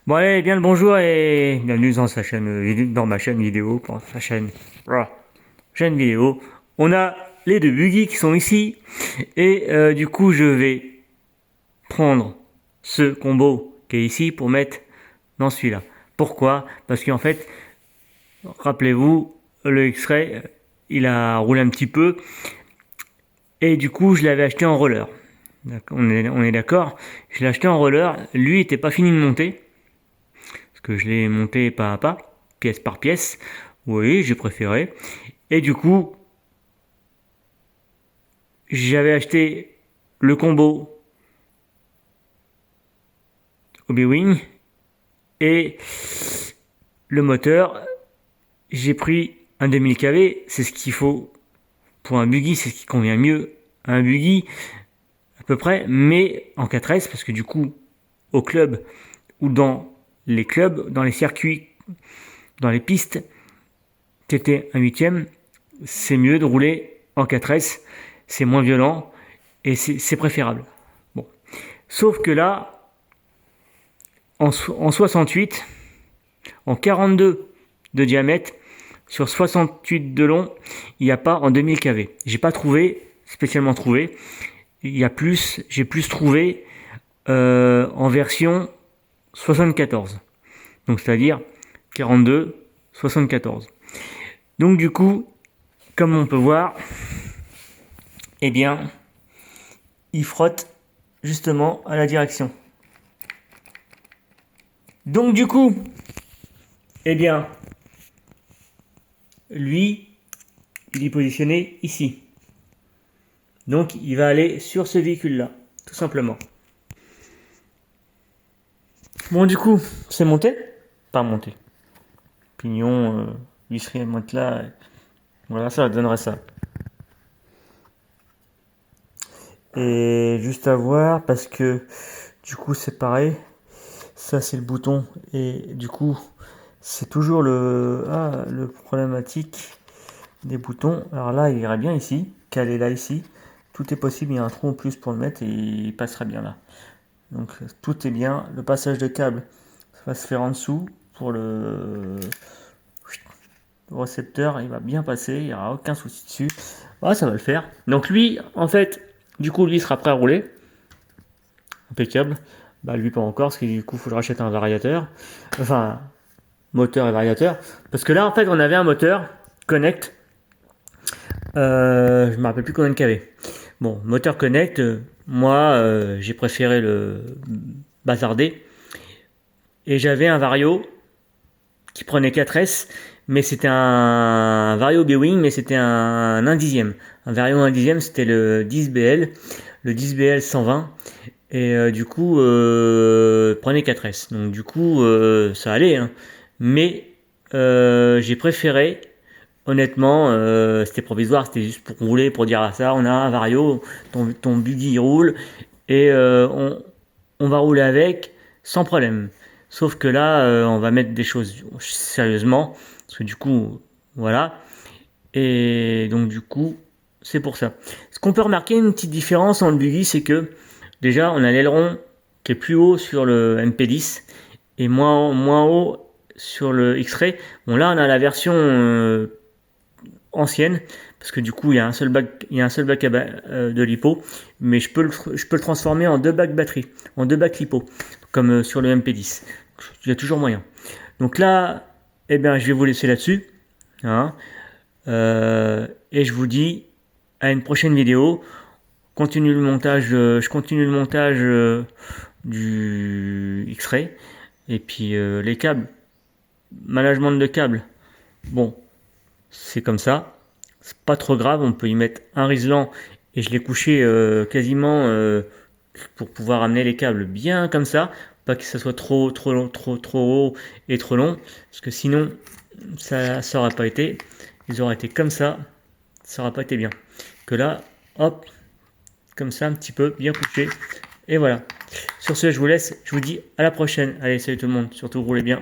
Bon allez, bien le bonjour et bienvenue dans sa chaîne, dans ma chaîne vidéo, dans sa chaîne, chaîne vidéo. On a les deux buggy qui sont ici et du coup je vais prendre ce combo qui est ici pour mettre dans celui-là. Pourquoi? Parce qu'en fait, rappelez-vous, le X-Ray, il a roulé un petit peu et du coup je l'avais acheté en roller. On est d'accord? Je l'ai acheté en roller, lui était pas fini de monter. Parce que je l'ai monté pas à pas, pièce par pièce. Oui, j'ai préféré. Et du coup, j'avais acheté le combo Hobby-Wing et le moteur. J'ai pris un 2000 kV, c'est ce qu'il faut pour un buggy, c'est ce qui convient mieux à un buggy à peu près, mais en 4S parce que du coup, au club ou dans les clubs, dans les circuits, dans les pistes, TT 1 huitième, c'est mieux de rouler en 4S, c'est moins violent et c'est préférable. Bon. Sauf que là, en 68, en 42 de diamètre, sur 68 de long, il n'y a pas en 2000 kV. J'ai pas trouvé, spécialement trouvé. Il y a plus, j'ai plus trouvé en version 74. Donc c'est-à-dire 42, 74. Donc du coup, comme on peut voir, eh bien, il frotte justement à la direction. Donc du coup, eh bien, lui, il est positionné ici. Donc il va aller sur ce véhicule-là, tout simplement. Bon du coup, c'est monté. Pas monté. Pignon, visserie, matelas. Voilà, ça donnerait ça. Et juste à voir, parce que du coup c'est pareil. Ça c'est le bouton. Et du coup, c'est toujours le problématique des boutons. Alors là, il irait bien ici, calé là ici. Tout est possible, il y a un trou en plus pour le mettre et il passerait bien là. Donc tout est bien. Le passage de câble, ça va se faire en dessous pour le récepteur, il va bien passer, il n'y aura aucun souci dessus. Ah, ça va le faire. Donc lui, en fait, du coup, lui sera prêt à rouler. Impeccable. Bah lui pas encore, parce que du coup, il faut que je rachète un variateur. Enfin, moteur et variateur. Parce que là, en fait, on avait un moteur Connect. Je me rappelle plus combien de kV. Bon, moteur Connect, moi, j'ai préféré le bazarder. Et j'avais un Vario qui prenait 4S, mais c'était un Vario B-Wing, mais c'était un 1 dixième. Un Vario 1 dixième, c'était le 10BL, le 10BL 120. Et du coup, prenait 4S. Donc du coup, ça allait. Hein. Mais j'ai préféré, honnêtement, c'était provisoire, c'était juste pour rouler, pour dire à ça, on a un Vario, ton buggy il roule, et on va rouler avec sans problème. Sauf que là, on va mettre des choses sérieusement, parce que du coup, voilà. Et donc du coup, c'est pour ça. Ce qu'on peut remarquer, une petite différence entre le buggy, c'est que déjà, on a l'aileron qui est plus haut sur le MP10 et moins haut sur le X-Ray. Bon là, on a la version ancienne, parce que du coup, il y a un seul bac, de lipo, mais je peux le transformer en deux bacs batterie, en deux bacs lipo, comme sur le MP10. Il y a toujours moyen. Donc là, eh bien, je vais vous laisser là-dessus. Hein, et je vous dis à une prochaine vidéo. Continue le montage, je continue le montage du X-Ray. Et puis les câbles, management de câbles. Bon, c'est comme ça. C'est pas trop grave, on peut y mettre un riselant et je l'ai couché quasiment pour pouvoir amener les câbles bien comme ça, pas que ça soit trop long, trop haut et trop long, parce que sinon ça aurait pas été. Ils auraient été comme ça aurait pas été bien. Que là, hop, comme ça un petit peu bien couché. Et voilà. Sur ce, je vous laisse. Je vous dis à la prochaine. Allez, salut tout le monde. Surtout roulez bien.